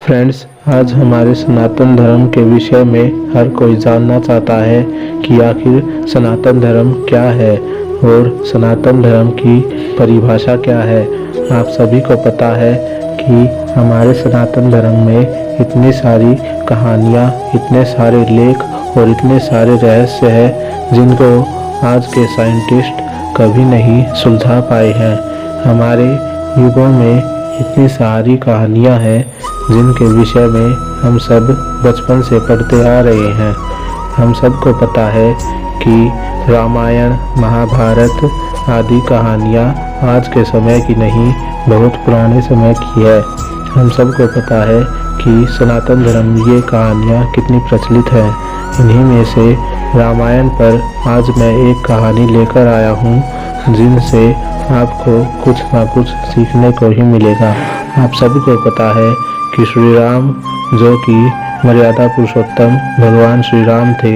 Friends, आज हमारे सनातन धर्म के विषय में हर कोई जानना चाहता है कि आखिर सनातन धर्म क्या है और सनातन धर्म की परिभाषा क्या है। आप सभी को पता है कि हमारे सनातन धर्म में इतनी सारी कहानियाँ, इतने सारे लेख और इतने सारे रहस्य हैं जिनको आज के साइंटिस्ट कभी नहीं सुलझा पाए हैं। हमारे युगों में इतनी सारी कहानियाँ हैं जिनके विषय में हम सब बचपन से पढ़ते आ रहे हैं। हम सबको पता है कि रामायण, महाभारत आदि कहानियाँ आज के समय की नहीं, बहुत पुराने समय की है। हम सबको पता है कि सनातन धर्म में ये कहानियाँ कितनी प्रचलित हैं। इन्हीं में से रामायण पर आज मैं एक कहानी लेकर आया हूँ जिनसे आपको कुछ ना कुछ सीखने को ही मिलेगा। आप सभी को पता है कि श्री राम, जो कि मर्यादा पुरुषोत्तम भगवान श्री राम थे,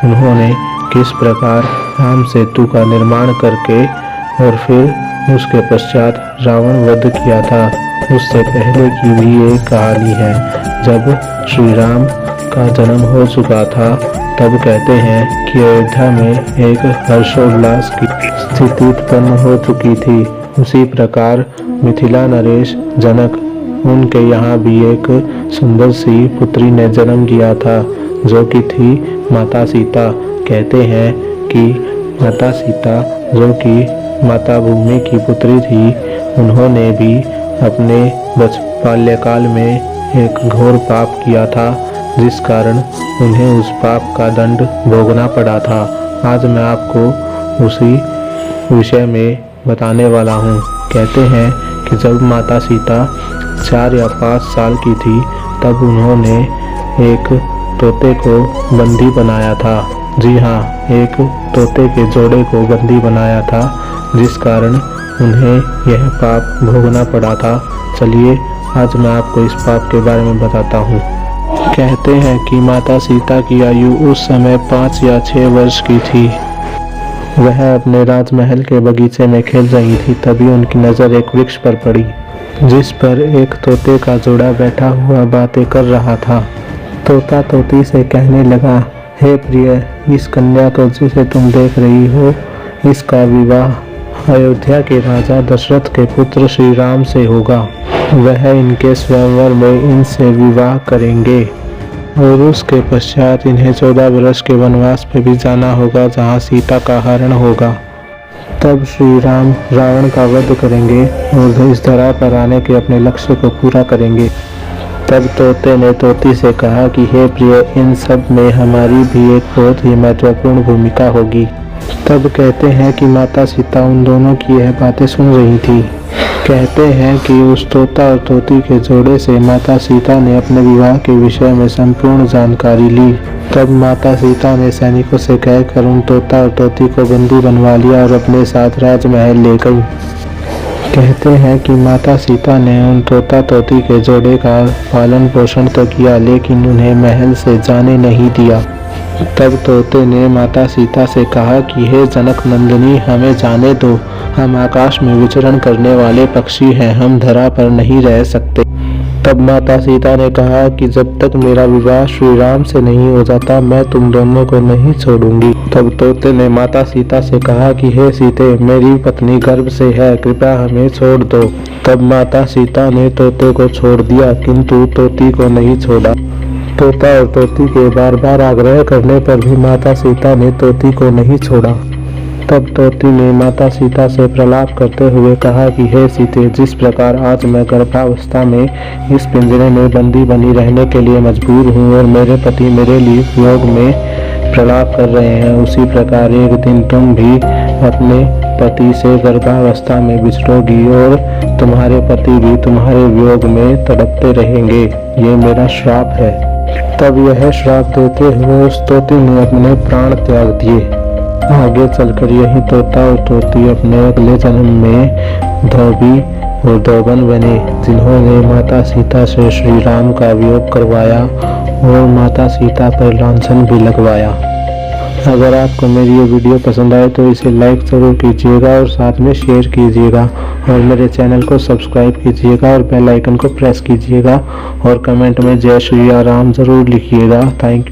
उन्होंने किस प्रकार राम सेतु का निर्माण करके और फिर उसके पश्चात रावण वध किया था। उससे पहले की भी एक कहानी है। जब श्री राम का जन्म हो चुका था तब कहते हैं कि अयोध्या में एक हर्षोल्लास की स्थिति उत्पन्न हो चुकी थी। उसी प्रकार मिथिला नरेश जनक, उनके यहाँ भी एक सुंदर सी पुत्री ने जन्म लिया था जो कि थी माता सीता। कहते हैं कि माता सीता, जो कि माता भूमि की पुत्री थी, उन्होंने भी अपने बाल्यकाल में एक घोर पाप किया था जिस कारण उन्हें उस पाप का दंड भोगना पड़ा था। आज मैं आपको उसी विषय में बताने वाला हूँ। कहते हैं कि जब माता सीता 4 या 5 साल की थी तब उन्होंने एक तोते को बंदी बनाया था। जी हाँ, एक तोते के जोड़े को बंदी बनाया था जिस कारण उन्हें यह पाप भोगना पड़ा था। चलिए आज मैं आपको इस पाप के बारे में बताता हूँ। कहते हैं कि माता सीता की आयु उस समय 5 या 6 वर्ष की थी। वह अपने राजमहल के बगीचे में खेल रही थी। तभी उनकी नज़र एक वृक्ष पर पड़ी जिस पर एक तोते का जोड़ा बैठा हुआ बातें कर रहा था। तोता तोती से कहने लगा, हे प्रिय, इस कन्या को जिसे तुम देख रही हो, इसका विवाह अयोध्या के राजा दशरथ के पुत्र श्री राम से होगा। वह इनके स्वयंवर में इनसे विवाह करेंगे और उसके पश्चात इन्हें 14 वर्ष के वनवास पे भी जाना होगा जहाँ सीता का हरण होगा। तब श्री राम रावण का वध करेंगे और इस धरा पर आने के अपने लक्ष्य को पूरा करेंगे। तब तोते ने तोती से कहा कि हे प्रिय, इन सब में हमारी भी एक बहुत ही महत्वपूर्ण भूमिका होगी। तब कहते हैं कि माता सीता उन दोनों की यह बातें सुन रही थी। कहते हैं कि उस तोता और तोती के जोड़े से माता सीता ने अपने विवाह के विषय में संपूर्ण जानकारी ली। तब माता सीता ने सैनिकों से कहकर उन तोता और तोती को बंदी बनवा लिया और अपने साथ राजमहल ले गई। कहते हैं कि माता सीता ने उन तोता तोती के जोड़े का पालन पोषण तो किया, लेकिन उन्हें महल से जाने नहीं दिया। तब तोते ने माता सीता से कहा कि हे जनक नंदिनी, हमें जाने दो, हम आकाश में विचरण करने वाले पक्षी हैं, हम धरा पर नहीं रह सकते। तब माता सीता ने कहा कि जब तक मेरा विवाह श्री राम से नहीं हो जाता मैं तुम दोनों को नहीं छोड़ूंगी। तब तोते ने माता सीता से कहा कि हे सीते, मेरी पत्नी गर्भ से है, कृपया हमें छोड़ दो। तब माता सीता ने तोते को छोड़ दिया किंतु तोती को नहीं छोड़ा। तोता और तोती के बार बार आग्रह करने पर भी माता सीता ने तोती को नहीं छोड़ा। तब तोती ने माता सीता से प्रलाप करते हुए कहा कि हे सीते, जिस प्रकार आज मैं गर्भावस्था में इस पिंजरे में बंदी बनी रहने के लिए मजबूर हूँ और मेरे पति मेरे लिए वियोग में प्रलाप कर रहे हैं, उसी प्रकार एक दिन तुम भी अपने पति से गर्भावस्था में बिछड़ोगी और तुम्हारे पति भी तुम्हारे वियोग में तड़पते रहेंगे। ये मेरा श्राप है। तब यह श्राप देते हुए उस तोती ने अपने प्राण त्याग दिए। आगे चलकर यही तोता और तोती अपने अगले जन्म में धोबी और धोबन बने, जिन्होंने माता सीता से श्री राम का वियोग करवाया और माता सीता पर लांछन भी लगवाया। अगर आपको मेरी ये वीडियो पसंद आए तो इसे लाइक ज़रूर कीजिएगा और साथ में शेयर कीजिएगा और मेरे चैनल को सब्सक्राइब कीजिएगा और बेल आइकन को प्रेस कीजिएगा और कमेंट में जय श्री राम ज़रूर लिखिएगा। Thank you.